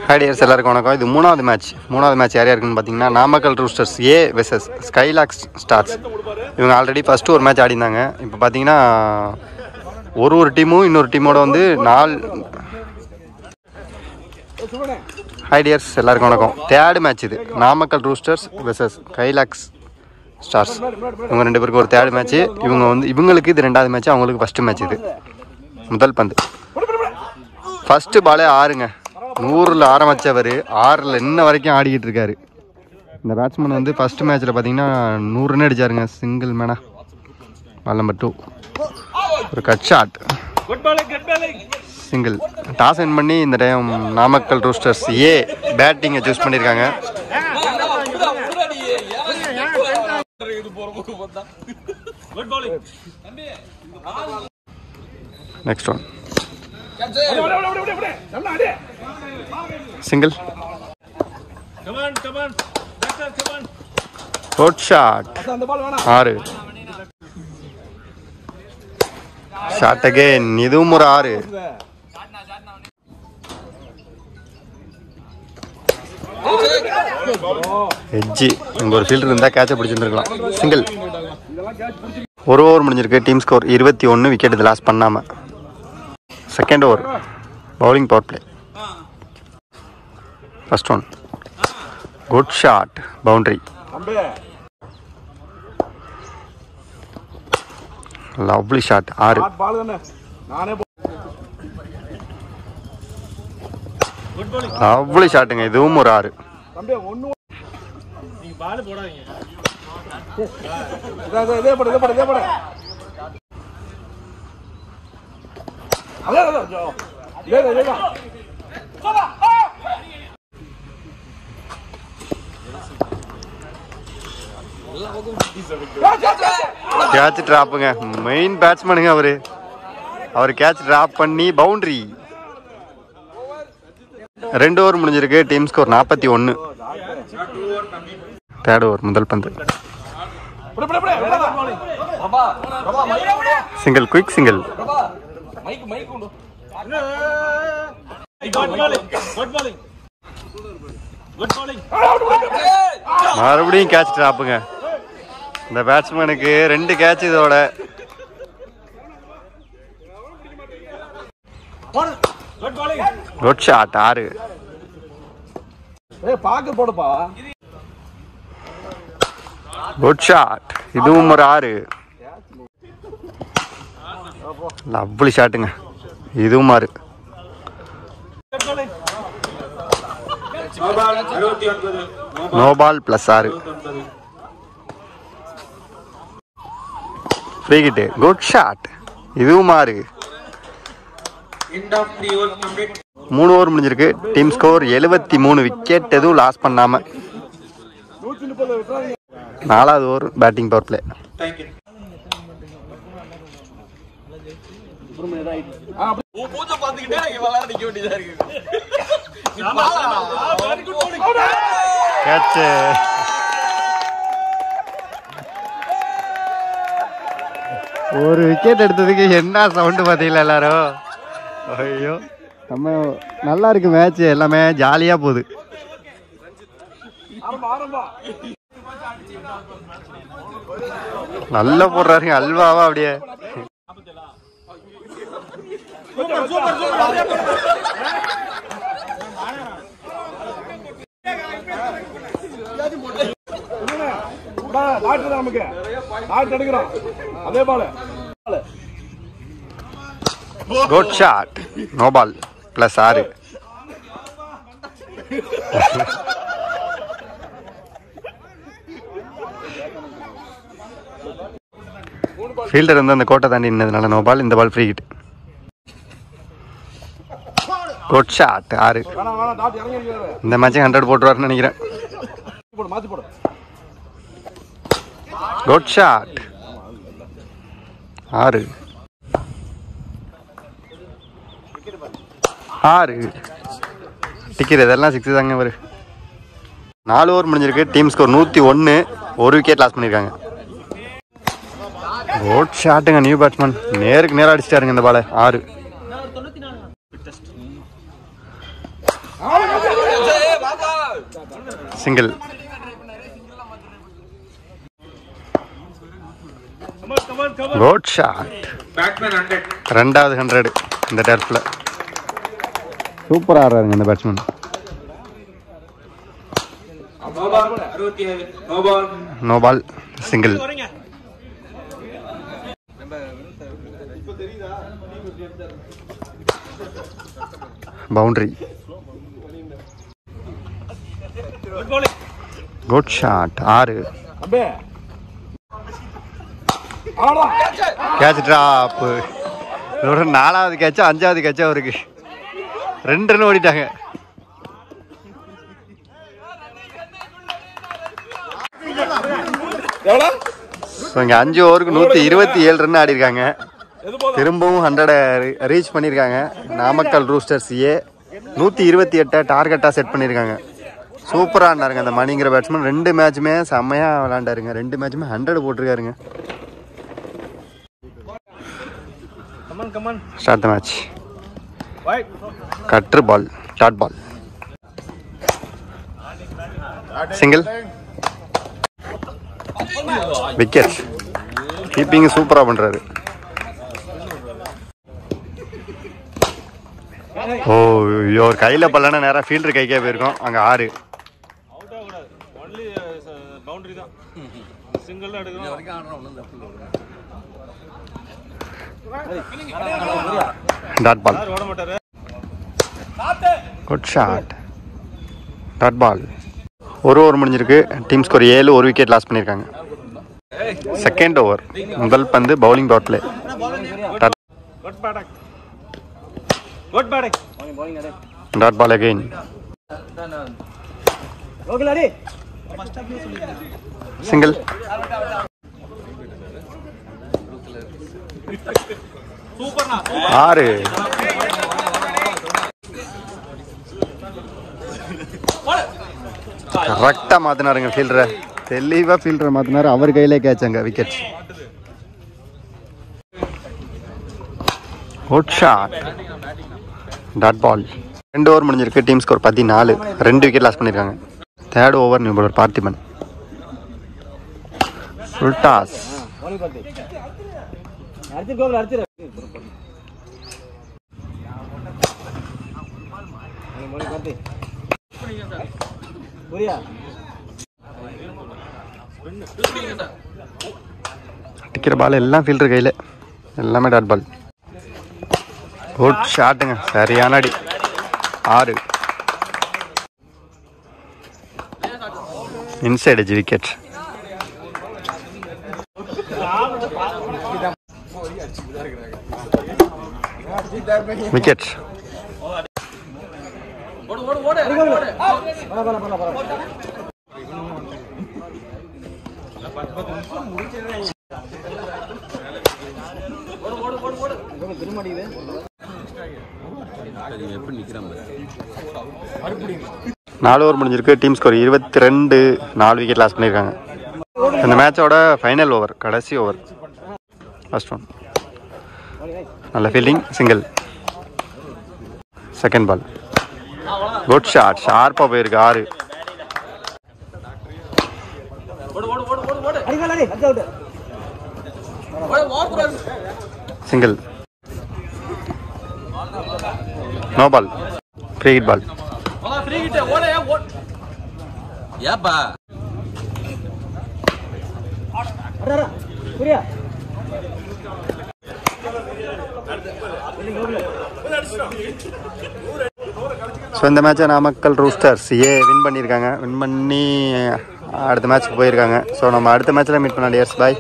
Hi tears, எல்லாருக்கும் வணக்கம். இது மூணாவது மேட்ச் யார் யாருக்குன்னு பார்த்தீங்கன்னா நாமக்கல் ரூஸ்டர்ஸ் ஏ வெர்சஸ் ஸ்கைலாக்ஸ் ஸ்டார்ஸ். இவங்க ஆல்ரெடி ஃபஸ்ட்டு ஒரு மேட்ச் ஆடினாங்க. இப்போ பார்த்தீங்கன்னா ஒரு டீமும் இன்னொரு டீமோட வந்து ஹாய் டியர்ஸ், எல்லாருக்கும் வணக்கம். தேர்டு மேட்ச் இது. Namakkal roosters versus skylarks stars. இவங்க ரெண்டு பேருக்கு ஒரு தேர்டு மேட்ச்சு. இவங்களுக்கு இது ரெண்டாவது மேட்ச், அவங்களுக்கு ஃபஸ்ட்டு மேட்ச். இது முதல் பந்து. ஃபஸ்ட்டு பாலே 6ங்க. 100ல் ஆரம்பித்தவர் 6ல் இன்ன வரைக்கும் ஆடிக்கிட்டு இருக்காரு. இந்த பேட்ஸ்மேன் வந்து ஃபஸ்ட்டு மேட்ச்சில் பார்த்தீங்கன்னா 100 ரன் அடித்தாருங்க. சிங்கிள் மேனா. Ball number 2. ஒரு cut shot, single. Toss win பண்ணி இந்த டைம் நாமக்கல் ரூஸ்டர்ஸ் ஏ பேட்டிங்கை சூஸ் பண்ணியிருக்காங்க. Next one single, good shot, 6 shot again, இதுவும் ஒரு 6. எட்ஜி இங்க ஒரு ஃபீல்டர் இருந்தா கேட்சை பிடிச்சிருந்துருக்கலாம். சிங்கிள். ஒரு ஓவர் முடிஞ்சிருக்கு. Team score 21. விக்கெட் இது லாஸ் பண்ணாம. Second over bowling power play. First one good shot, boundary. Lovely shot, 6. Lovely ஷாட்டுங்க, இதுவும் ஒரு 6. கேட்ச் டிராப்புங்க. மெயின் பேட்ஸ்மேனுங்க அவர் கேட்ச் டிராப் பண்ணி பவுண்டரி. 2 ஓவர் முடிஞ்சிருக்கு. Team score 41. தேர்ட் ஓவர் முதல் பந்து. Single, quick single. மறுபடியும் கேட்ச் டிராப்புங்க. இந்த பேட்ஸ்மேனுக்கு 2 கேட்ச் இதோட. Good shot, 6. குட் ஷாட், இதுவும் ஒரு 6. லவ்லி ஷாட்டுங்க, இதுவும் 6. No ball plus 6. Free hit, good shot, இதுவும் 6. 3 ஓவர் முடிஞ்சிருக்கு. Team score 73. விக்கெட் எதுவும் லாஸ் பண்ணாம. 4வது over batting power play. Catch. ஒரு விக்கெட் எடுத்ததுக்கு என்ன சவுண்டு பார்த்தீங்களா எல்லாரும்? ஐயோ, நம்ம நல்லா இருக்கு மேட்ச். எல்லாமே ஜாலியா போகுது. நல்லா போடுறாருங்க அல்வாவா அப்படியே. Good shot, no ball plus 6. Fielder வந்து அந்த கோட்டை தாண்டி நின்னதுனால நோ பால். இந்த ball free hit. Good shot, 6. இந்த மேட்ச் 100 போட்டுருவாருன்னு நினைக்கிறேன். Good shot, 6. 6 டிக்கெட். இதெல்லாம் 6 தாங்க. 4 ஓவர் முடிஞ்சிருக்கு. Team score 101. ஒரு விக்கெட் லாஸ் பண்ணியிருக்காங்க. குட் ஷாட்டுங்க. நியூ பேட்ஸ்மேன் நேருக்கு நேராக அடிச்சிட்டாருங்க இந்த பாலை. 6. சிங்கிள். Good shot. ரெண்டாவது 100 இந்த டர்ஃபில். சூப்பராக ஆடுறாருங்க இந்த batsman. No ball. Single. Boundary. Good shot. 6. Catch drop. இதோட 4வது கேட்சா 5வது கேட்சா அவருக்கு 2 ரன் ஓடிட்டாங்க. இங்கே 5 ஓவருக்கு 127 ரன் ஆடி இருக்காங்க. திரும்பவும் 100 ரீச் பண்ணியிருக்காங்க. நாமக்கல் ரூஸ்டர்ஸ் 128 டார்கெட்டாக செட் பண்ணியிருக்காங்க. சூப்பராக ஆடினாருங்க அந்த மணிங்கிற பேட்ஸ்மேன். 2 மேட்சுமே செம்மையாக விளாண்டாருங்க. 2 மேட்சுமே 100 போட்டிருக்காருங்க. Start the match. Cutter ball. Dot ball. Single. Wicket. Keeping சூப்பராக பண்ணுறாரு. ஓ ஒரு கையில் பல்லனா நேராக ஃபீல்டர் கைக்கே போயிருக்கோம். அங்கே 6. Dot ball. Good shot. Dot ball. ஒரு ஓவர் முடிஞ்சிருக்கு. Team score 7. ஒரு விக்கெட் லாஸ் பண்ணியிருக்காங்க. Second over. முதல் பந்து bowling dot play. Dot ball again. Single. ஆறு. கரெக்டா மாத்தினாருங்க ஃபீல்டரை. தெளிவா ஃபீல்டரை மாத்தினாரு. அவர் கையிலே கேட்சாங்க. Wicket. Good shot. Dot ball. 2 over முடிஞ்சிருக்கு. Team score 14. 2 விக்கெட் லாஸ் பண்ணியிருக்காங்க. Third over new bowler Parthiban. Full toss. அடிக்கிற பால் எல்லாம் ஃபீல்டர் கையில். எல்லாமே டாட் பால். குட் ஷாட்டுங்க. சரியான அடி. 6. Inside edge wicket. விக்கெட். நாலு ஓவர் முடிஞ்சிருக்கு. Team score 22. 4 விக்கெட் லாஸ் பண்ணியிருக்காங்க. இந்த மேட்சோட ஃபைனல் ஓவர், கடைசி ஓவர். First one. நல்ல fielding. Single. Second ball. Good shot. ஷார்ப்பாக போயிருக்கு. 6. Single. No ball. Free hit ball. So இந்த மேட்சை நாமக்கல் ரூஸ்டர்ஸ் வின் பண்ணியிருக்காங்க. வின் பண்ணி அடுத்த மேட்ச்சுக்கு போயிருக்காங்க. ஸோ நம்ம அடுத்த மேட்ச்சில் மீட் பண்ணலாம். டியர்ஸ், பாய்.